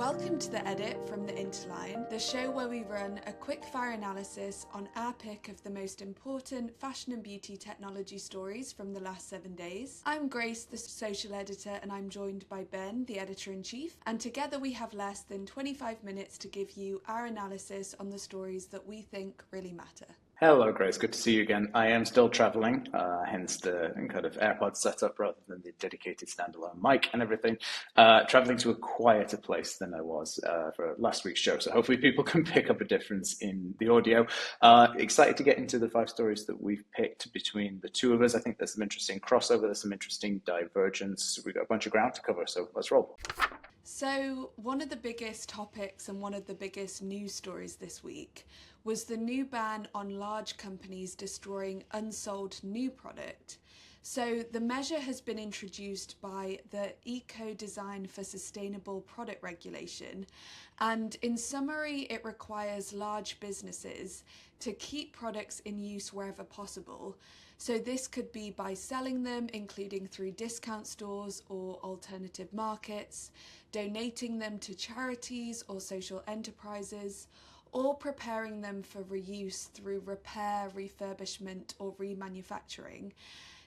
Welcome to The Edit from The Interline, the show where we run a quick-fire analysis on our pick of the most important fashion and beauty technology stories from the last 7 days. I'm Grace, the social editor, and I'm joined by Ben, the editor-in-chief, and together we have less than 25 minutes to give you our analysis on the stories that we think really matter. Hello, Grace. Good to see you again. I am still traveling, hence the kind of AirPods setup rather than the dedicated standalone mic and everything. Traveling to a quieter place than I was for last week's show, so hopefully people can pick up a difference in the audio. Excited to get into the 5 stories that we've picked between the two of us. I think there's some interesting crossover, there's some interesting divergence. We've got a bunch of ground to cover, so let's roll. So one of the biggest topics and one of the biggest news stories this week was the new ban on large companies destroying unsold new product. So the measure has been introduced by the Eco Design for Sustainable Product Regulation, and in summary it requires large businesses to keep products in use wherever possible. So this could be by selling them, including through discount stores or alternative markets, donating them to charities or social enterprises, or preparing them for reuse through repair, refurbishment, or remanufacturing.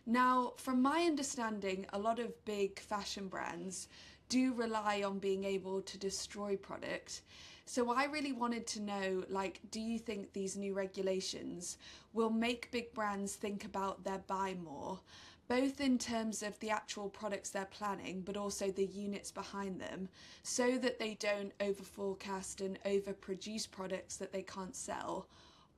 Now, from my understanding, a lot of big fashion brands do rely on being able to destroy product. So I really wanted to know, do you think these new regulations will make big brands think about their buy more, both in terms of the actual products they're planning, but also the units behind them, so that they don't over-forecast and over-produce products that they can't sell?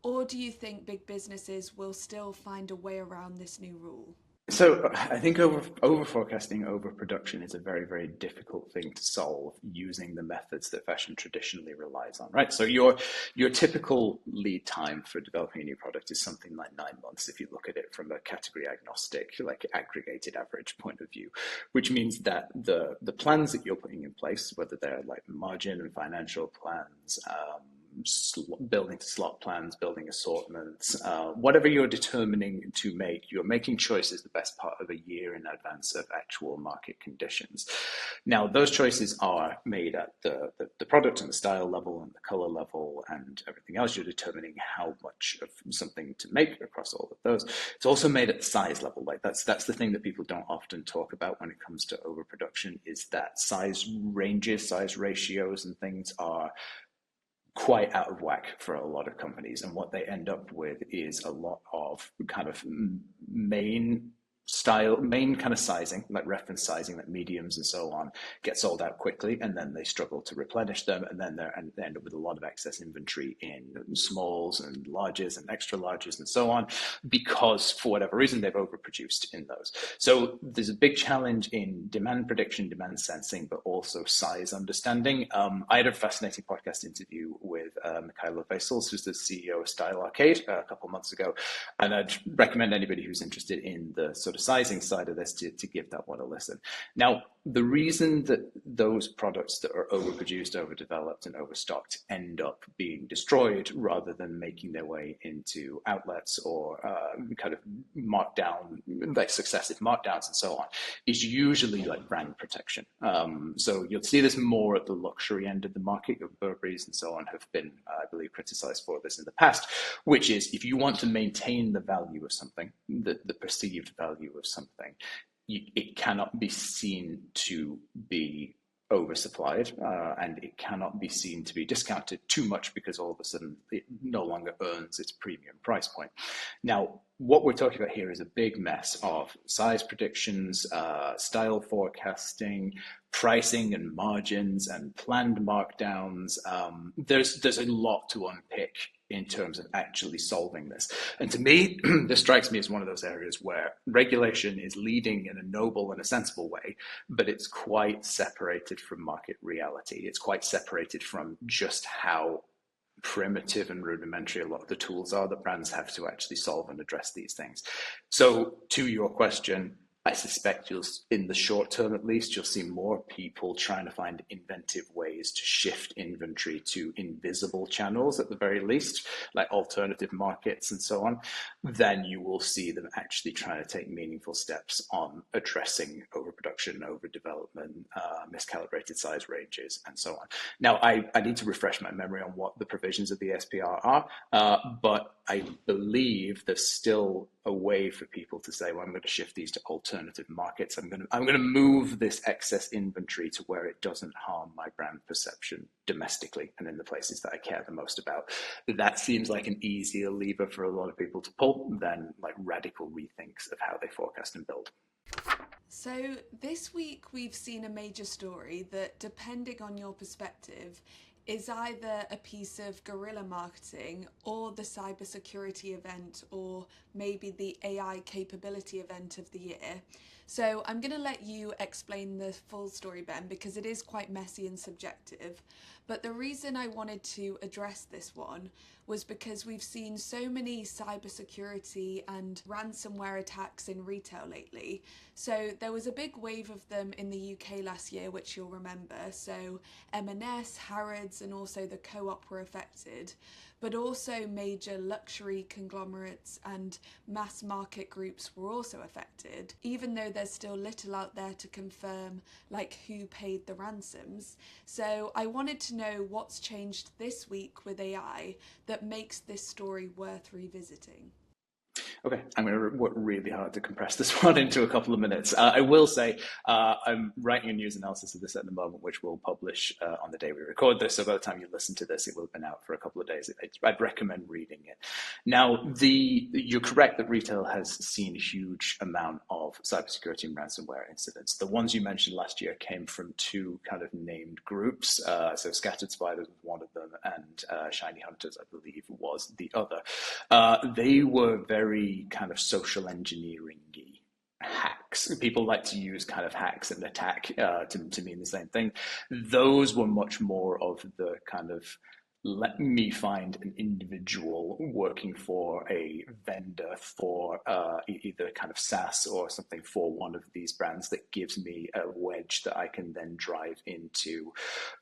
Or do you think big businesses will still find a way around this new rule? So I think over forecasting, overproduction is a very, very difficult thing to solve using the methods that fashion traditionally relies on, right? So your typical lead time for developing a new product is something like 9 months if you look at it from a category agnostic, like aggregated average point of view, which means that the plans that you're putting in place, whether they're like margin and financial plans, building slot plans, building assortments, whatever you're determining to make, you're making choices the best part of a year in advance of actual market conditions. Now, those choices are made at the product and the style level and the color level and everything else. You're determining how much of something to make across all of those. It's also made at the size level. Like that's the thing that people don't often talk about when it comes to overproduction, is that size ranges, size ratios and things are quite out of whack for a lot of companies, and what they end up with is a lot of kind of main kind of sizing, like reference sizing, like mediums and so on, get sold out quickly, and then they struggle to replenish them, and then they end up with a lot of excess inventory in smalls and larges and extra larges and so on, because for whatever reason they've overproduced in those. So there's a big challenge in demand prediction, demand sensing, but also size understanding. I had a fascinating podcast interview with Michaela Vesels, who's the CEO of Style Arcade, a couple of months ago, and I'd recommend anybody who's interested in the sort of sizing side of this to give that one a listen. Now, the reason that those products that are overproduced, overdeveloped, and overstocked end up being destroyed rather than making their way into outlets or kind of markdown, like successive markdowns and so on, is usually like brand protection. So you'll see this more at the luxury end of the market. Your Burberrys and so on have been, I believe, criticized for this in the past, which is if you want to maintain the value of something, the perceived value of something, it cannot be seen to be oversupplied, and it cannot be seen to be discounted too much, because all of a sudden it no longer earns its premium price point. Now, what we're talking about here is a big mess of size predictions, style forecasting, pricing and margins and planned markdowns. There's a lot to unpick in terms of actually solving this. And to me, this strikes me as one of those areas where regulation is leading in a noble and a sensible way, but it's quite separated from market reality. It's quite separated from just how primitive and rudimentary a lot of the tools are that brands have to actually solve and address these things. So to your question, I suspect in the short term at least, you'll see more people trying to find inventive ways to shift inventory to invisible channels at the very least, like alternative markets and so on. Then you will see them actually trying to take meaningful steps on addressing overproduction, overdevelopment, miscalibrated size ranges, and so on. Now, I need to refresh my memory on what the provisions of the SPR are, but I believe there's still a way for people to say, well, I'm going to shift these to alternative markets. I'm going to move this excess inventory to where it doesn't harm my brand perception domestically and in the places that I care the most about. That seems like an easier lever for a lot of people to pull than like radical rethinks of how they forecast and build. So this week we've seen a major story that, depending on your perspective, is either a piece of guerrilla marketing or the cybersecurity event, or maybe the AI capability event of the year. So I'm going to let you explain the full story, Ben, because it is quite messy and subjective. But the reason I wanted to address this one was because we've seen so many cybersecurity and ransomware attacks in retail lately. So there was a big wave of them in the UK last year, which you'll remember. So M&S, Harrods, and also the Co-op were affected. But also major luxury conglomerates and mass market groups were also affected, even though there's still little out there to confirm like who paid the ransoms. So I wanted to know what's changed this week with AI that makes this story worth revisiting. Okay, I'm going to work really hard to compress this one into a couple of minutes. I will say I'm writing a news analysis of this at the moment, which we'll publish on the day we record this. So by the time you listen to this, it will have been out for a couple of days. I'd recommend reading it. Now, you're correct that retail has seen a huge amount of cybersecurity and ransomware incidents. The ones you mentioned last year came from two kind of named groups. So Scattered Spiders was one of them, and Shiny Hunters, I believe, was the other. They were very kind of social engineering-y hacks. People like to use kind of hacks and attack to mean the same thing. Those were much more of the kind of, let me find an individual working for a vendor for either kind of SaaS or something for one of these brands that gives me a wedge that I can then drive into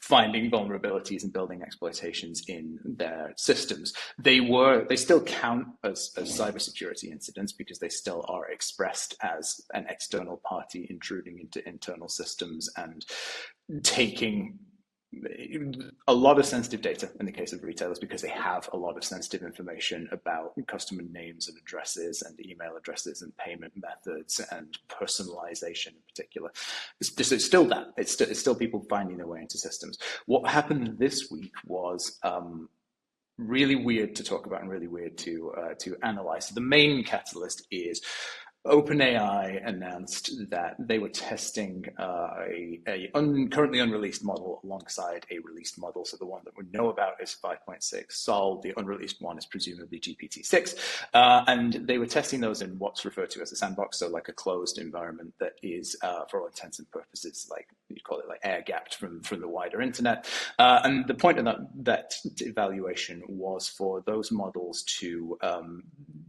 finding vulnerabilities and building exploitations in their systems. They still count as cybersecurity incidents because they still are expressed as an external party intruding into internal systems and taking a lot of sensitive data in the case of retailers, because they have a lot of sensitive information about customer names and addresses and email addresses and payment methods and personalization in particular. It's still that. It's still people finding their way into systems. What happened this week was really weird to talk about and really weird to analyze. So the main catalyst is OpenAI announced that they were testing a currently unreleased model alongside a released model. So the one that we know about is 5.6 Sol. The unreleased one is presumably GPT-6. And they were testing those in what's referred to as a sandbox, so like a closed environment that is, for all intents and purposes, like you call it like air-gapped from the wider internet. And the point of that evaluation was for those models to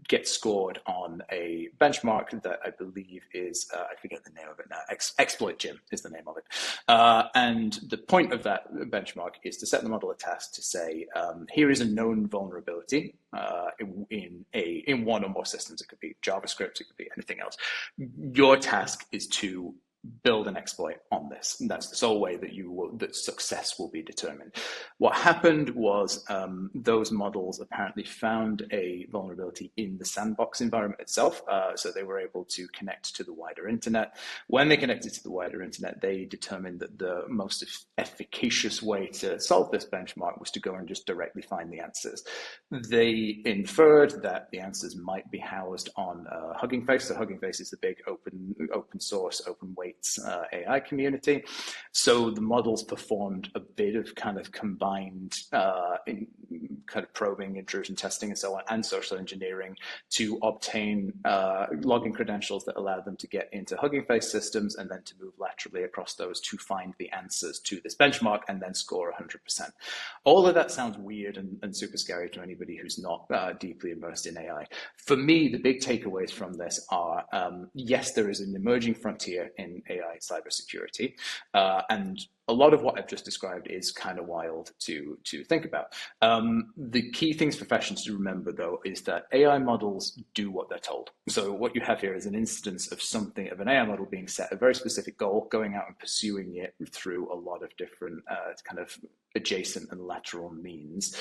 get scored on a benchmark that I believe is, I forget the name of it now, Exploit Gym is the name of it. And the point of that benchmark is to set the model a task to say, here is a known vulnerability in one or more systems. It could be JavaScript, it could be anything else. Your task is to build an exploit on this. And that's the sole way that success will be determined. What happened was those models apparently found a vulnerability in the sandbox environment itself. So they were able to connect to the wider internet. When they connected to the wider internet, they determined that the most efficacious way to solve this benchmark was to go and just directly find the answers. They inferred that the answers might be housed on Hugging Face. So Hugging Face is the big open source, open weight AI community. So the models performed a bit of kind of combined kind of probing, intrusion testing, and so on, and social engineering to obtain login credentials that allow them to get into Hugging Face systems and then to move laterally across those to find the answers to this benchmark and then score 100%. All of that sounds weird and super scary to anybody who's not deeply immersed in AI. For me, the big takeaways from this are, yes, there is an emerging frontier in AI cybersecurity, and a lot of what I've just described is kind of wild to think about. The key things for professions to remember, though, is that AI models do what they're told. So what you have here is an instance of something, of an AI model being set a very specific goal, going out and pursuing it through a lot of different kind of adjacent and lateral means.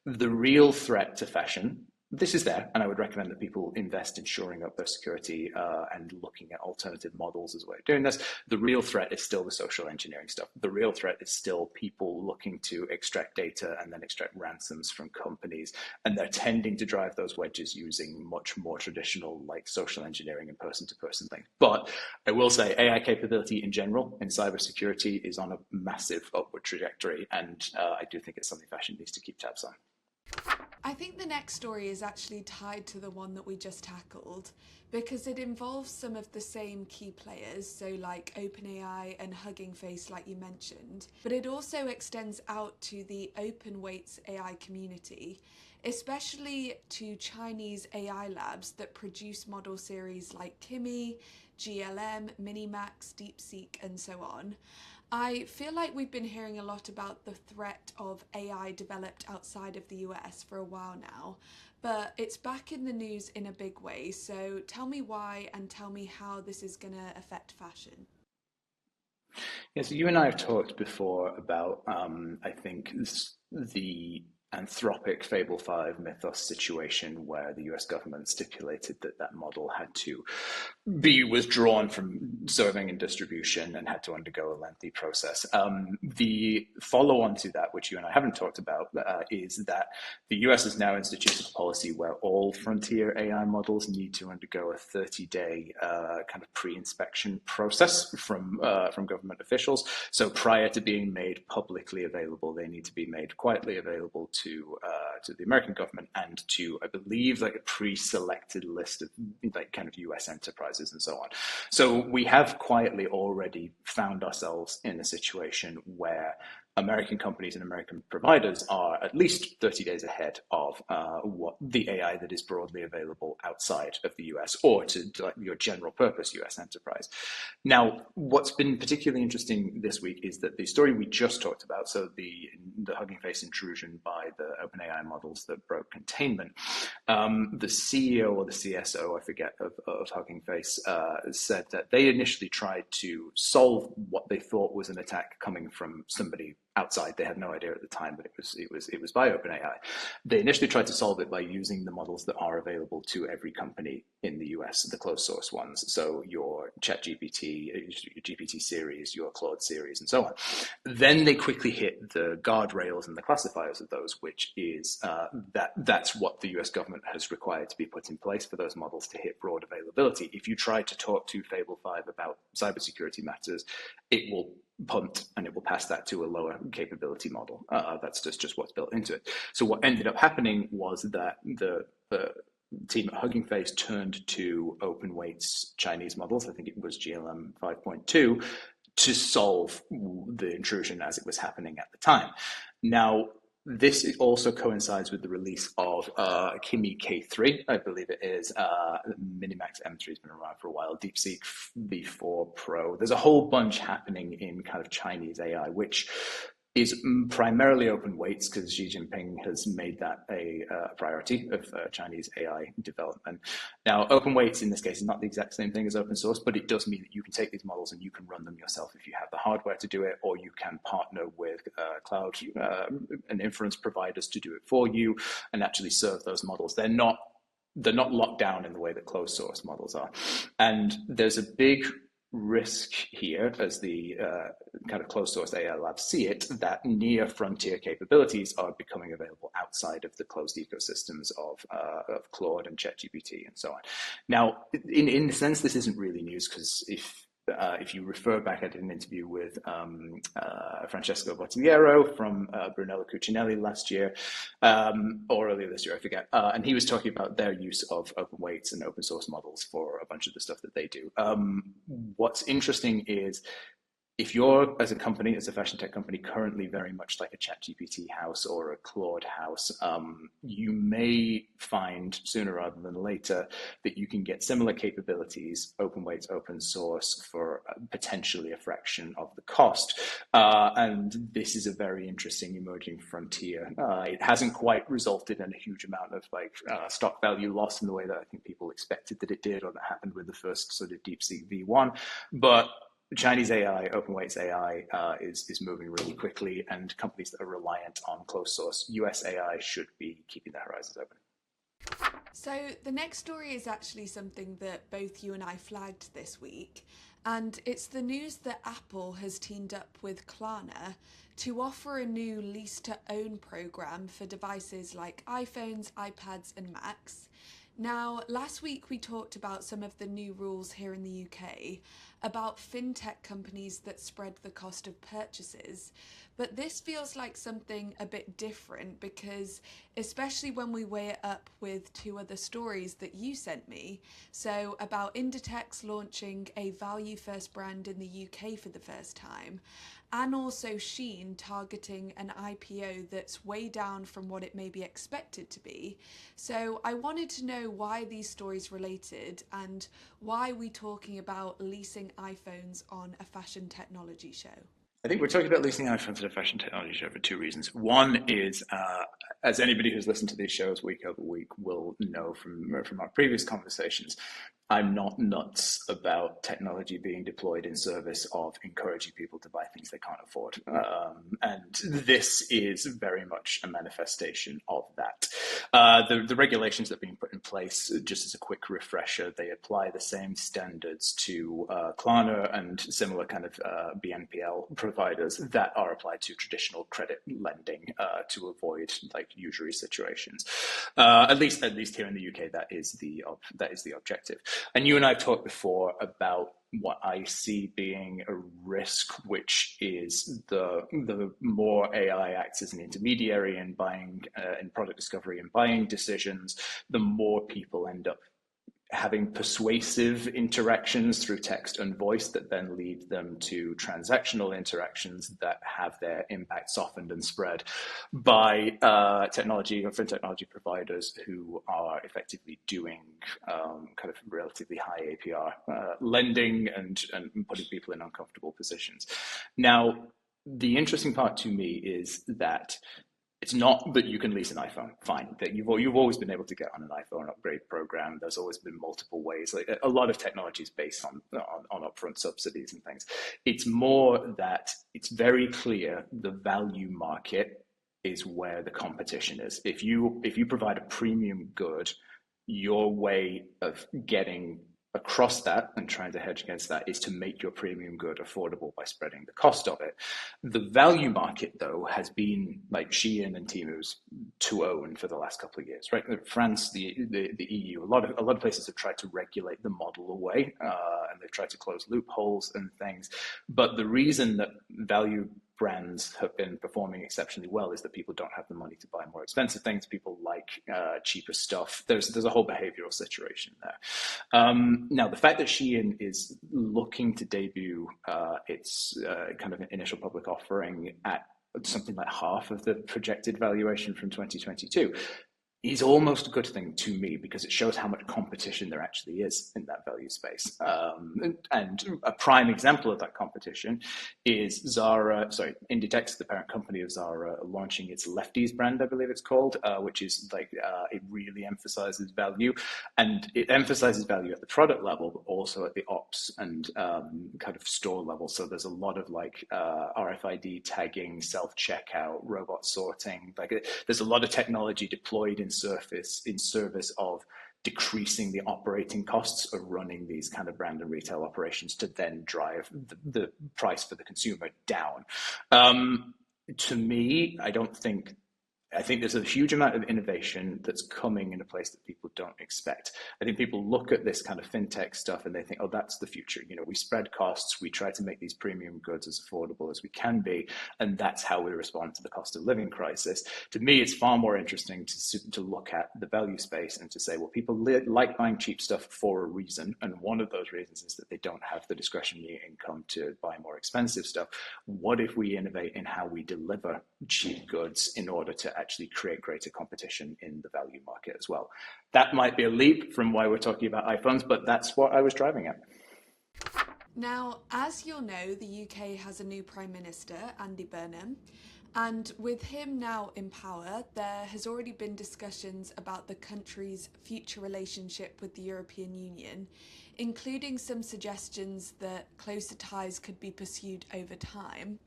The real threat to fashion, this is there, and I would recommend that people invest in shoring up their security and looking at alternative models as a way of doing this. The real threat is still the social engineering stuff. The real threat is still people looking to extract data and then extract ransoms from companies, and they're tending to drive those wedges using much more traditional, like social engineering and person-to-person things. But I will say AI capability in general in cybersecurity is on a massive upward trajectory, and I do think it's something fashion needs to keep tabs on. I think the next story is actually tied to the one that we just tackled because it involves some of the same key players, so like OpenAI and Hugging Face, like you mentioned, but it also extends out to the open weights AI community, especially to Chinese AI labs that produce model series like Kimi, GLM, Minimax, DeepSeek, and so on. I feel like we've been hearing a lot about the threat of AI developed outside of the US for a while now, but it's back in the news in a big way. So tell me why and tell me how this is going to affect fashion. Yeah, so you and I have talked before about, I think, the Anthropic Fable 5 mythos situation where the US government stipulated that that model had to be withdrawn from serving and distribution and had to undergo a lengthy process. The follow-on to that, which you and I haven't talked about, is that the US has now instituted a policy where all frontier AI models need to undergo a 30-day kind of pre-inspection process from government officials. So prior to being made publicly available, they need to be made quietly available to the American government and to, I believe, like a pre-selected list of like kind of US enterprises and so on. So we have quietly already found ourselves in a situation where American companies and American providers are at least 30 days ahead of what the AI that is broadly available outside of the US or to like your general purpose US enterprise. Now, what's been particularly interesting this week is that the story we just talked about, so the Hugging Face intrusion by the OpenAI models that broke containment, the CEO or the CSO, I forget, of Hugging Face said that they initially tried to solve what they thought was an attack coming from somebody outside. They had no idea at the time, but it was by OpenAI. They initially tried to solve it by using the models that are available to every company in the US, the closed source ones. So your ChatGPT, your GPT series, your Claude series, and so on. Then they quickly hit the guardrails and the classifiers of those, which is that's what the US government has required to be put in place for those models to hit broad availability. If you try to talk to Fable 5 about cybersecurity matters, it will punt and it will pass that to a lower capability model. That's just what's built into it. So what ended up happening was that the team at Hugging Face turned to OpenWeight's Chinese models, I think it was GLM 5.2, to solve the intrusion as it was happening at the time. Now, this also coincides with the release of Kimi K3, I believe it is. Minimax M3 has been around for a while. DeepSeek V4 Pro. There's a whole bunch happening in kind of Chinese AI, which is primarily open weights because Xi Jinping has made that a priority of Chinese AI development. Now, open weights in this case is not the exact same thing as open source, but it does mean that you can take these models and you can run them yourself if you have the hardware to do it, or you can partner with cloud and inference providers to do it for you and actually serve those models. They're not locked down in the way that closed source models are. And there's a big risk here, as the kind of closed source AI labs see it, that near frontier capabilities are becoming available outside of the closed ecosystems of Claude and ChatGPT and so on. Now, in a sense, this isn't really news because if if you refer back, I did an interview with Francesco Bottigliero from Brunello Cucinelli last year, or earlier this year, I forget. And he was talking about their use of open weights and open source models for a bunch of the stuff that they do. What's interesting is if you're, as a company, as a fashion tech company, currently very much like a ChatGPT house or a Claude house, you may find sooner rather than later that you can get similar capabilities, open weights, open source, for potentially a fraction of the cost. And this is a very interesting emerging frontier. It hasn't quite resulted in a huge amount of stock value loss in the way that I think people expected that it did, or that happened with the first sort of DeepSeek V1, but Chinese AI, open weights AI, is moving really quickly, and companies that are reliant on closed source US AI should be keeping their horizons open. So the next story is actually something that both you and I flagged this week, and it's the news that Apple has teamed up with Klarna to offer a new lease-to-own program for devices like iPhones, iPads and Macs. Now, last week we talked about some of the new rules here in the UK about fintech companies that spread the cost of purchases, but this feels like something a bit different because, especially when we weigh it up with two other stories that you sent me, so about Inditex launching a value first brand in the UK for the first time, and also Shein targeting an IPO that's way down from what it may be expected to be. So I wanted to know why these stories related and why we're talking about leasing iPhones on a fashion technology show. I think we're talking about leasing iPhones at a fashion technology show for two reasons. One is, as anybody who's listened to these shows week over week will know from our previous conversations, I'm not nuts about technology being deployed in service of encouraging people to buy things they can't afford. And this is very much a manifestation of that. The regulations that are being put in place, just as a quick refresher, they apply the same standards to Klarna and similar kind of BNPL providers that are applied to traditional credit lending to avoid like usury situations. At least here in the UK, that is the objective. And you and I have talked before about what I see being a risk, which is the more AI acts as an intermediary in buying, in product discovery and buying decisions, the more people end up having persuasive interactions through text and voice that then lead them to transactional interactions that have their impact softened and spread by technology or technology providers who are effectively doing kind of relatively high APR lending and putting people in uncomfortable positions. Now, the interesting part to me is that it's not that you can lease an iPhone, fine. That you've always been able to get on an iPhone upgrade program. There's always been multiple ways. Like a lot of technology is based on upfront subsidies and things. It's more that it's very clear the value market is where the competition is. If you provide a premium good, your way of getting across that and trying to hedge against that is to make your premium good affordable by spreading the cost of it. The value market, though, has been like Shein and Temu's to own for the last couple of years, right? France, the EU, a lot of places have tried to regulate the model away, and they've tried to close loopholes and things. But the reason that value brands have been performing exceptionally well is that people don't have the money to buy more expensive things. People like cheaper stuff. There's a whole behavioral situation there. Now, the fact that Shein is looking to debut its kind of initial public offering at something like half of the projected valuation from 2022 is almost a good thing to me because it shows how much competition there actually is in that value space. And a prime example of that competition is Inditex, the parent company of Zara, launching its Lefties brand, I believe it's called, which is like, it really emphasizes value. And it emphasizes value at the product level, but also at the ops and kind of store level. So there's a lot of like RFID tagging, self-checkout, robot sorting. There's a lot of technology deployed in service of decreasing the operating costs of running these kind of brand and retail operations to then drive the price for the consumer down. To me, I don't think I think there's a huge amount of innovation that's coming in a place that people don't expect. I think people look at this kind of fintech stuff and they think, oh, that's the future. You know, we spread costs, we try to make these premium goods as affordable as we can be, and that's how we respond to the cost of living crisis. To me, it's far more interesting to look at the value space and to say, well, people like buying cheap stuff for a reason, and one of those reasons is that they don't have the discretionary income to buy more expensive stuff. What if we innovate in how we deliver cheap goods in order to actually create greater competition in the value market as well? That might be a leap from why we're talking about iPhones, but that's what I was driving at. Now, as you'll know, the UK has a new Prime Minister, Andy Burnham, and with him now in power, there has already been discussions about the country's future relationship with the European Union, including some suggestions that closer ties could be pursued over time.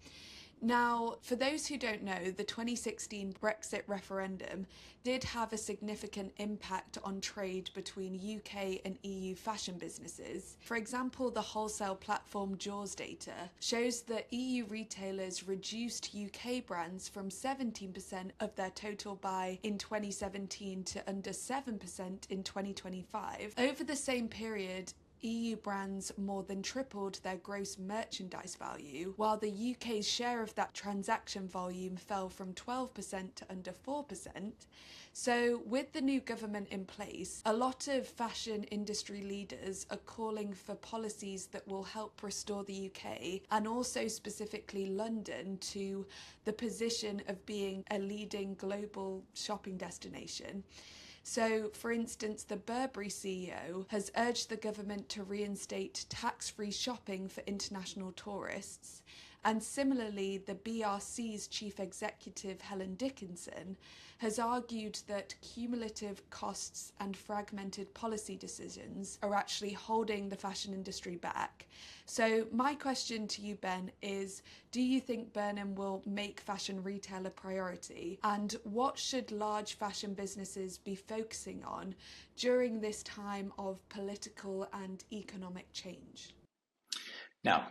Now, for those who don't know, the 2016 Brexit referendum did have a significant impact on trade between UK and EU fashion businesses. For example, the wholesale platform Jaws data shows that EU retailers reduced UK brands from 17% of their total buy in 2017 to under 7% in 2025. Over the same period, EU brands more than tripled their gross merchandise value, while the UK's share of that transaction volume fell from 12% to under 4%. So, with the new government in place, a lot of fashion industry leaders are calling for policies that will help restore the UK and also specifically London to the position of being a leading global shopping destination. So, for instance, the Burberry CEO has urged the government to reinstate tax-free shopping for international tourists. And similarly, the BRC's chief executive, Helen Dickinson, has argued that cumulative costs and fragmented policy decisions are actually holding the fashion industry back. So my question to you, Ben, is do you think Burnham will make fashion retail a priority? And what should large fashion businesses be focusing on during this time of political and economic change? Now,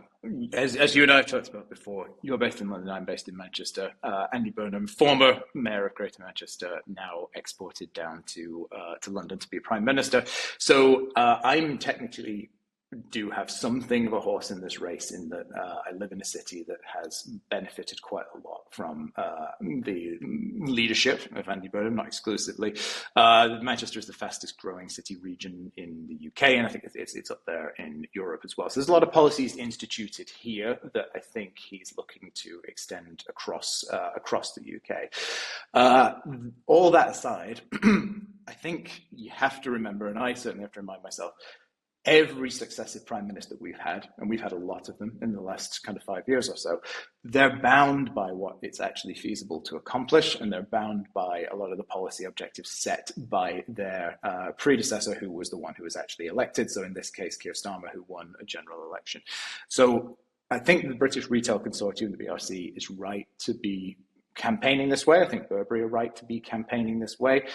as you and I have talked about before, you're based in London, I'm based in Manchester. Andy Burnham, former mayor of Greater Manchester, now exported down to London to be Prime Minister. So I'm technically do have something of a horse in this race in that I live in a city that has benefited quite a lot from the leadership of Andy Burnham, not exclusively. Manchester is the fastest growing city region in the UK, and I think it's up there in Europe as well. So there's a lot of policies instituted here that I think he's looking to extend across the UK. All that aside, I think you have to remember, and I certainly have to remind myself, every successive prime minister we've had, and we've had a lot of them in the last kind of 5 years or so, they're bound by what it's actually feasible to accomplish, and they're bound by a lot of the policy objectives set by their predecessor, who was the one who was actually elected. So in this case, Keir Starmer, who won a general election. So I think the British Retail Consortium, the BRC, is right to be campaigning this way. I think Burberry are right to be campaigning this way.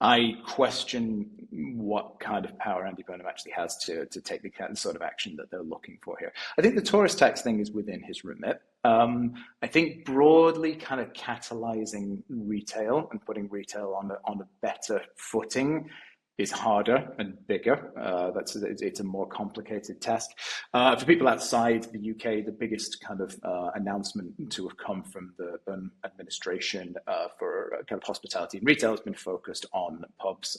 I question what kind of power Andy Burnham actually has to take the sort of action that they're looking for here. I think the tourist tax thing is within his remit. I think broadly kind of catalyzing retail and putting retail on a better footing is harder and bigger. It's a more complicated task. For people outside the UK, the biggest kind of announcement to have come from the Burnham administration for kind of hospitality and retail has been focused on pubs,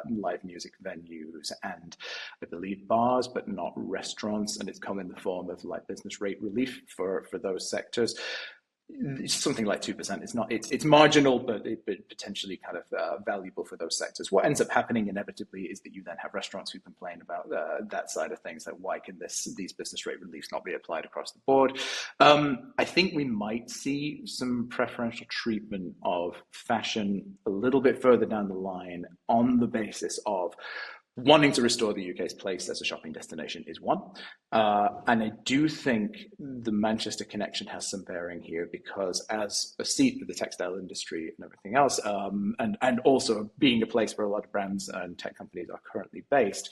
live music venues, and I believe bars, but not restaurants. And it's come in the form of like business rate relief for those sectors. It's something like 2%. It's marginal, but potentially kind of valuable for those sectors. What ends up happening inevitably is that you then have restaurants who complain about that side of things. Like, why can these business rate reliefs not be applied across the board? I think we might see some preferential treatment of fashion a little bit further down the line on the basis of wanting to restore the UK's place as a shopping destination is one. And I do think the Manchester connection has some bearing here, because as a seat of the textile industry and everything else, and also being a place where a lot of brands and tech companies are currently based,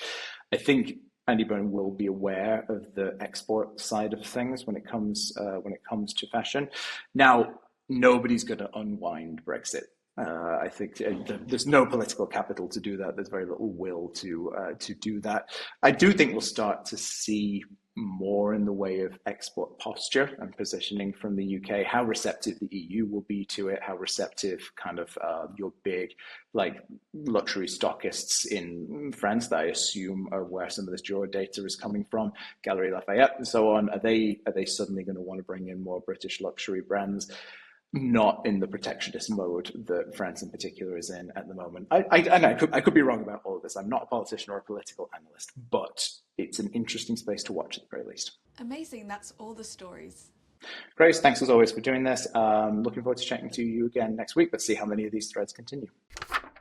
I think Andy Burnham will be aware of the export side of things when it comes to fashion. Now, nobody's going to unwind Brexit I think there's no political capital to do that. There's very little will to do that. I do think we'll start to see more in the way of export posture and positioning from the UK, how receptive the EU will be to it, how receptive kind of your big like luxury stockists in France that I assume are where some of this drawer data is coming from, Galeries Lafayette and so on. Are they suddenly going to want to bring in more British luxury brands? Not in the protectionist mode that France in particular is in at the moment. I could be wrong about all of this. I'm not a politician or a political analyst, but it's an interesting space to watch at the very least. Amazing. That's all the stories. Grace, thanks as always for doing this. Looking forward to chatting to you again next week. Let's see how many of these threads continue.